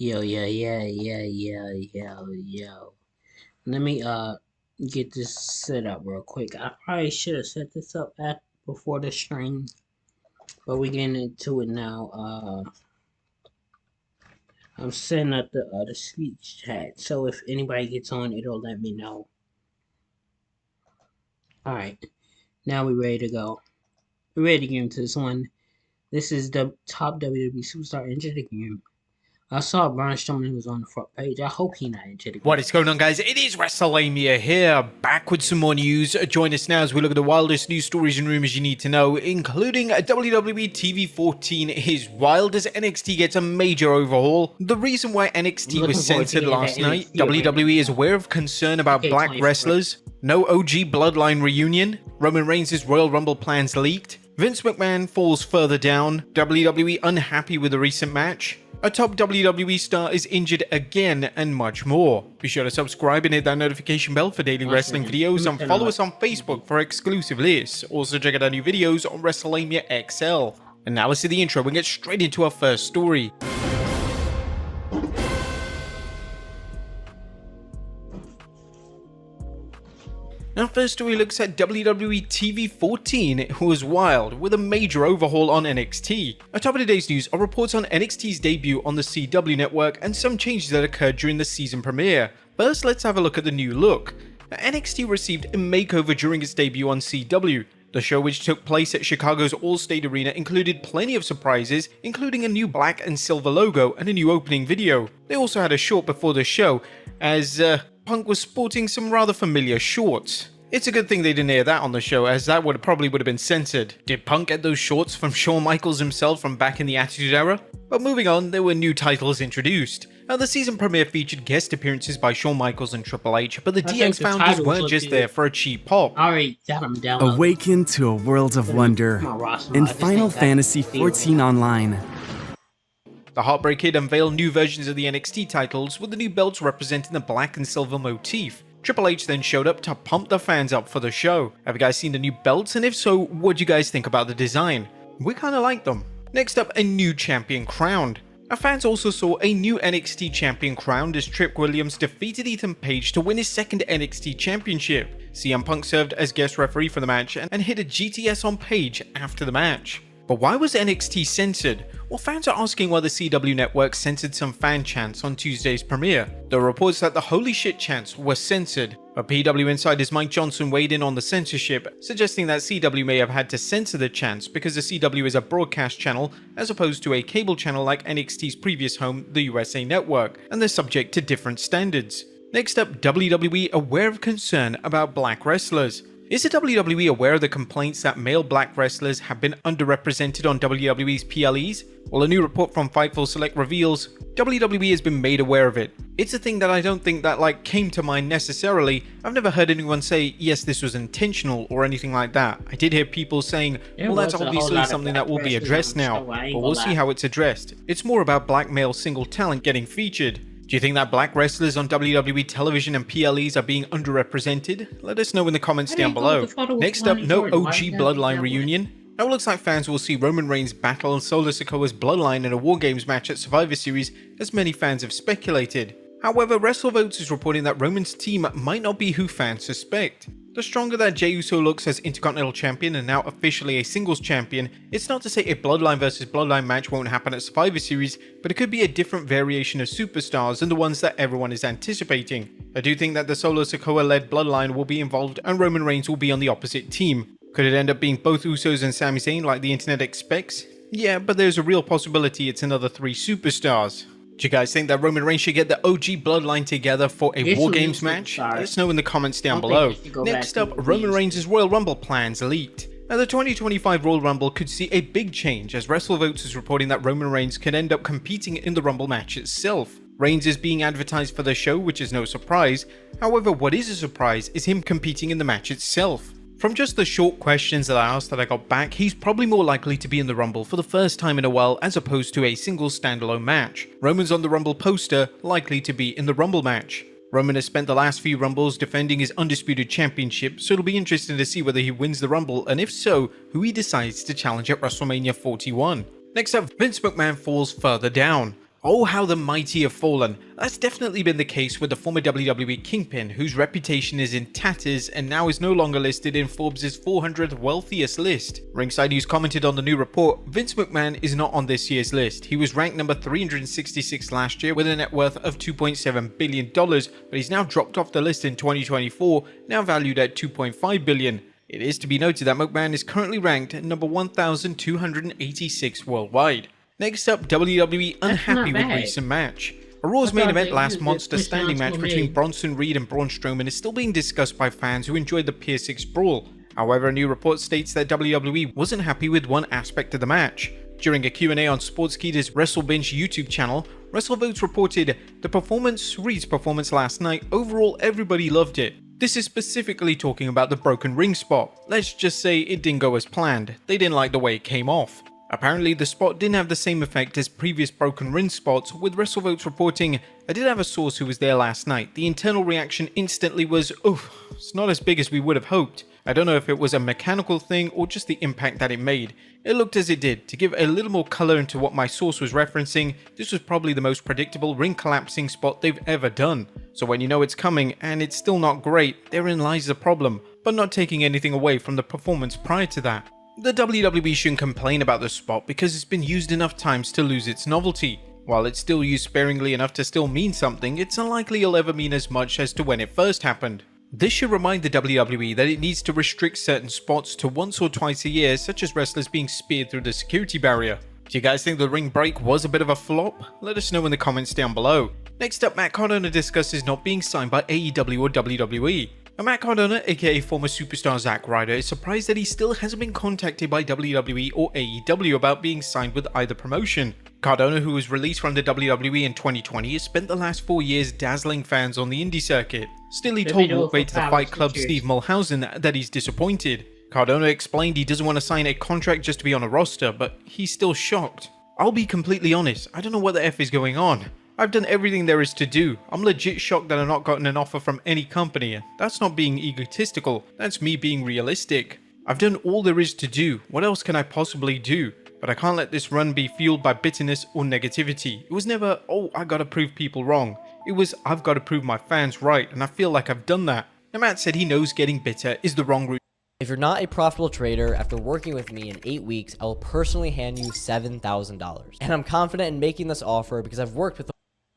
Yo. Let me get this set up real quick. I probably should have set this up at before the stream, but we're getting into it now. I'm setting up the speech chat, so if anybody gets on, it'll let me know. All right, now we're ready to go. We're ready to get into this one. This is the top WWE superstar injured again. I saw Braun Strowman was on the front page. I hope he not injured again. What is going on, guys? It is WrestleMania here, back with some more news. Join us now as we look at the wildest news stories and rumors you need to know, including WWE TV14 is wild as NXT gets a major overhaul. The reason why NXT was censored last night, WWE is aware of concern about black wrestlers, no OG Bloodline reunion, Roman Reigns' Royal Rumble plans leaked, Vince McMahon falls further down, WWE unhappy with the recent match, a top WWE star is injured again, and much more. Be sure to subscribe and hit that notification bell for daily wrestling videos, and follow us on Facebook for exclusive lists. Also check out our new videos on WrestleMania XL. And now let's see the intro and get straight into our first story. Our first story looks at WWE TV14, who was wild with a major overhaul on NXT. Atop of today's news are reports on NXT's debut on the CW network and some changes that occurred during the season premiere. First, let's have a look at the new look. NXT received a makeover during its debut on CW. The show, which took place at Chicago's Allstate Arena, included plenty of surprises, including a new black and silver logo and a new opening video. They also had a short before the show, as Punk was sporting some rather familiar shorts. It's a good thing they didn't air that on the show, as that probably would have been censored. Did Punk get those shorts from Shawn Michaels himself from back in the Attitude Era? But moving on, there were new titles introduced. Now, the season premiere featured guest appearances by Shawn Michaels and Triple H, but the DX founders weren't just there for a cheap pop. Awaken to a world of wonder in Final Fantasy XIV Online. The Heartbreak Kid unveiled new versions of the NXT titles, with the new belts representing the black and silver motif. Triple H then showed up to pump the fans up for the show. Have you guys seen the new belts, and if so, what do you guys think about the design? We kinda like them. Next up, a new champion crowned. Our fans also saw a new NXT champion crowned as Trick Williams defeated Ethan Page to win his second NXT championship. CM Punk served as guest referee for the match and hit a GTS on Page after the match. But why was NXT censored? Well, fans are asking why the CW network censored some fan chants on Tuesday's premiere. There are reports that the holy shit chants were censored, but PW insiders Mike Johnson weighed in on the censorship, suggesting that CW may have had to censor the chants because the CW is a broadcast channel as opposed to a cable channel like NXT's previous home, the USA Network, and they're subject to different standards. Next up, WWE aware of concern about black wrestlers. Is the WWE aware of the complaints that male black wrestlers have been underrepresented on WWE's PLEs? Well, a new report from Fightful Select reveals WWE has been made aware of it. It's a thing that I don't think that came to mind necessarily. I've never heard anyone say, yes, this was intentional or anything like that. I did hear people saying, well, that's obviously something that will be addressed now, but we'll see how it's addressed. It's more about black male single talent getting featured. Do you think that black wrestlers on WWE television and PLEs are being underrepresented? Let us know in the comments down below. Next up, no OG Bloodline reunion. Now it looks like fans will see Roman Reigns battle Solo Sikoa's bloodline in a War Games match at Survivor Series, as many fans have speculated. However, WrestleVotes is reporting that Roman's team might not be who fans suspect. The stronger that Jey Uso looks as Intercontinental Champion and now officially a singles champion, it's not to say a Bloodline versus Bloodline match won't happen at Survivor Series, but it could be a different variation of superstars than the ones that everyone is anticipating. I do think that the Solo Sikoa-led Bloodline will be involved and Roman Reigns will be on the opposite team. Could it end up being both Usos and Sami Zayn like the internet expects? Yeah, but there's a real possibility it's another 3 superstars. Do you guys think that Roman Reigns should get the OG Bloodline together for a War Games match? Let us know in the comments down below. Next up, Roman Reigns' Royal Rumble plans leaked. Now, the 2025 Royal Rumble could see a big change, as WrestleVotes is reporting that Roman Reigns could end up competing in the Rumble match itself. Reigns is being advertised for the show, which is no surprise. However, what is a surprise is him competing in the match itself. From just the short questions that I asked that I got back, he's probably more likely to be in the Rumble for the first time in a while as opposed to a single standalone match. Roman's on the Rumble poster, likely to be in the Rumble match. Roman has spent the last few Rumbles defending his Undisputed Championship, so it'll be interesting to see whether he wins the Rumble, and if so, who he decides to challenge at WrestleMania 41. Next up, Vince McMahon falls further down. Oh, how the mighty have fallen. That's definitely been the case with the former WWE Kingpin, whose reputation is in tatters and now is no longer listed in Forbes' 400 wealthiest list. Ringside News commented on the new report, Vince McMahon is not on this year's list. He was ranked number 366 last year with a net worth of $2.7 billion, but he's now dropped off the list in 2024, now valued at $2.5 billion. It is to be noted that McMahon is currently ranked at number 1,286 worldwide. Next up, WWE unhappy with recent match. A Raw's main event last monster standing match between Bronson Reed and Braun Strowman is still being discussed by fans who enjoyed the Pier 6 brawl. However, a new report states that WWE wasn't happy with one aspect of the match. During a Q&A on Sportskeeda's WrestleBinge YouTube channel, WrestleVotes reported, Reed's performance last night, overall everybody loved it. This is specifically talking about the broken ring spot. Let's just say it didn't go as planned. They didn't like the way it came off. Apparently, the spot didn't have the same effect as previous broken ring spots, with WrestleVotes reporting, I did have a source who was there last night. The internal reaction instantly was, oof, it's not as big as we would have hoped. I don't know if it was a mechanical thing or just the impact that it made. It looked as it did. To give a little more color into what my source was referencing, this was probably the most predictable ring collapsing spot they've ever done. So when you know it's coming and it's still not great, therein lies the problem, but not taking anything away from the performance prior to that. The WWE shouldn't complain about the spot because it's been used enough times to lose its novelty. While it's still used sparingly enough to still mean something, it's unlikely it'll ever mean as much as to when it first happened. This should remind the WWE that it needs to restrict certain spots to once or twice a year, such as wrestlers being speared through the security barrier. Do you guys think the ring break was a bit of a flop? Let us know in the comments down below. Next up, Matt Cardona discusses not being signed by AEW or WWE. Matt Cardona, aka former superstar Zack Ryder, is surprised that he still hasn't been contacted by WWE or AEW about being signed with either promotion. Cardona, who was released from the WWE in 2020, has spent the last 4 years dazzling fans on the indie circuit. Still, he told Walkway to the Fight Club Steve Mulhausen that he's disappointed. Cardona explained he doesn't want to sign a contract just to be on a roster, but he's still shocked. I'll be completely honest, I don't know what the F is going on. I've done everything there is to do. I'm legit shocked that I've not gotten an offer from any company. That's not being egotistical, that's me being realistic. I've done all there is to do. What else can I possibly do? But I can't let this run be fueled by bitterness or negativity. It was never, oh, I gotta prove people wrong. It was, I've gotta prove my fans right, and I feel like I've done that. Now Matt said he knows getting bitter is the wrong route. If you're not a profitable trader, after working with me in 8 weeks, I will personally hand you $7,000. And I'm confident in making this offer because I've worked with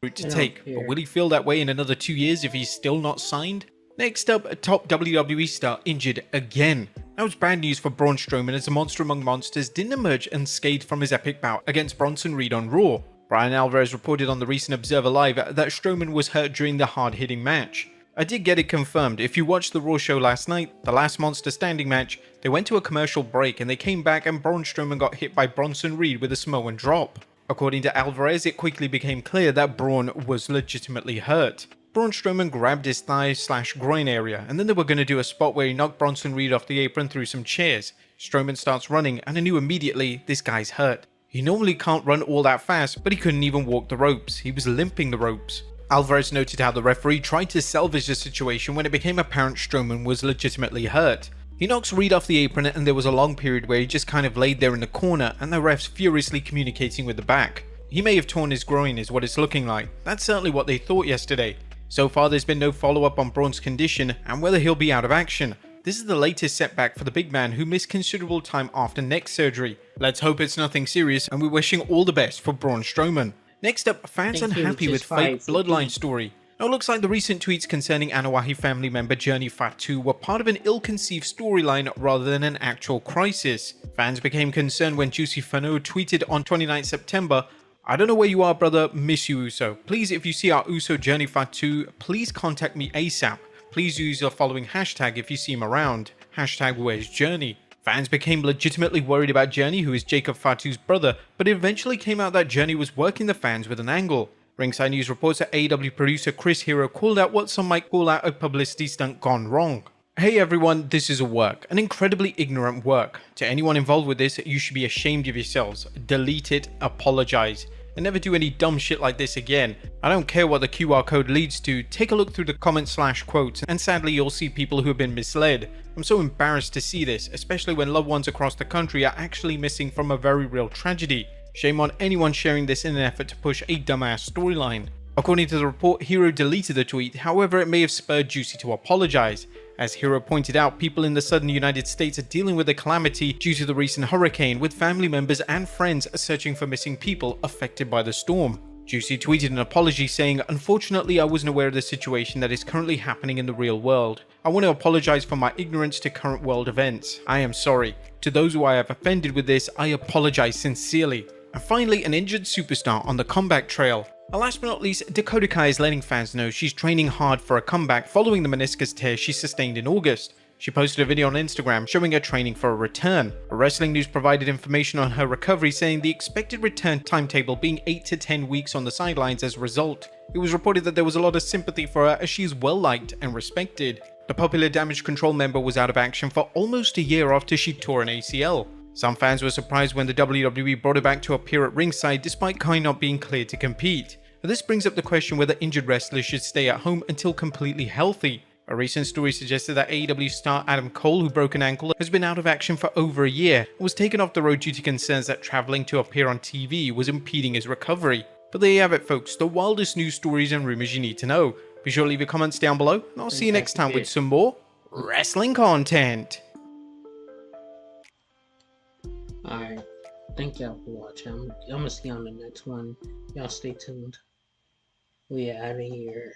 to take, but will he feel that way in another 2 years if he's still not signed? Next up, a top WWE star injured again. That was bad news for Braun Strowman as the monster among monsters didn't emerge unscathed from his epic bout against Bronson Reed on Raw. Brian Alvarez reported on the recent Observer Live that Strowman was hurt during the hard-hitting match. I did get it confirmed. If you watched the Raw show last night, the last monster standing match, they went to a commercial break and they came back and Braun Strowman got hit by Bronson Reed with a Samoan drop. According to Alvarez, it quickly became clear that Braun was legitimately hurt. Braun Strowman grabbed his thigh/groin area, and then they were going to do a spot where he knocked Bronson Reed off the apron through some chairs. Strowman starts running, and I knew immediately this guy's hurt. He normally can't run all that fast, but he couldn't even walk the ropes. He was limping the ropes. Alvarez noted how the referee tried to salvage the situation when it became apparent Strowman was legitimately hurt. He knocks Reed off the apron and there was a long period where he just kind of laid there in the corner and the refs furiously communicating with the back. He may have torn his groin is what it's looking like. That's certainly what they thought yesterday. So far there's been no follow-up on Braun's condition and whether he'll be out of action. This is the latest setback for the big man who missed considerable time after neck surgery. Let's hope it's nothing serious and we're wishing all the best for Braun Strowman. Next up, fans unhappy with fake bloodline story. Now it looks like the recent tweets concerning Anoa'i family member Journey Fatu were part of an ill-conceived storyline rather than an actual crisis. Fans became concerned when Juicy Fano tweeted on 29 September, I don't know where you are brother, miss you Uso. Please if you see our Uso Journey Fatu, please contact me ASAP. Please use the following hashtag if you see him around. Hashtag where's Journey. Fans became legitimately worried about Journey, who is Jacob Fatu's brother, but it eventually came out that Journey was working the fans with an angle. Ringside News reports that AEW producer Chris Hero called out what some might call out a publicity stunt gone wrong. Hey everyone, this is a work, an incredibly ignorant work. To anyone involved with this, you should be ashamed of yourselves. Delete it, apologize, and never do any dumb shit like this again. I don't care what the QR code leads to, take a look through the comments/quotes, and sadly you'll see people who have been misled. I'm so embarrassed to see this, especially when loved ones across the country are actually missing from a very real tragedy. Shame on anyone sharing this in an effort to push a dumbass storyline. According to the report, Hero deleted the tweet, however it may have spurred Juicy to apologize. As Hero pointed out, people in the southern United States are dealing with a calamity due to the recent hurricane, with family members and friends searching for missing people affected by the storm. Juicy tweeted an apology saying, "Unfortunately, I wasn't aware of the situation that is currently happening in the real world. I want to apologize for my ignorance to current world events. I am sorry. To those who I have offended with this, I apologize sincerely." And finally, an injured superstar on the comeback trail. And last but not least, Dakota Kai is letting fans know she's training hard for a comeback following the meniscus tear she sustained in August. She posted a video on Instagram showing her training for a return. Wrestling News provided information on her recovery, saying the expected return timetable being 8 to 10 weeks on the sidelines as a result. It was reported that there was a lot of sympathy for her as she is well liked and respected. The popular Damage Control member was out of action for almost a year after she tore an ACL. Some fans were surprised when the WWE brought her back to appear at ringside despite Kai not being cleared to compete. This brings up the question whether injured wrestlers should stay at home until completely healthy. A recent story suggested that AEW star Adam Cole, who broke an ankle, has been out of action for over a year and was taken off the road due to concerns that traveling to appear on TV was impeding his recovery. But there you have it, folks, the wildest news stories and rumors you need to know. Be sure to leave your comments down below, and I'll see you next time with some more wrestling content. Alright, thank y'all for watching. I'm gonna see you on the next one. Y'all stay tuned. We are out of here.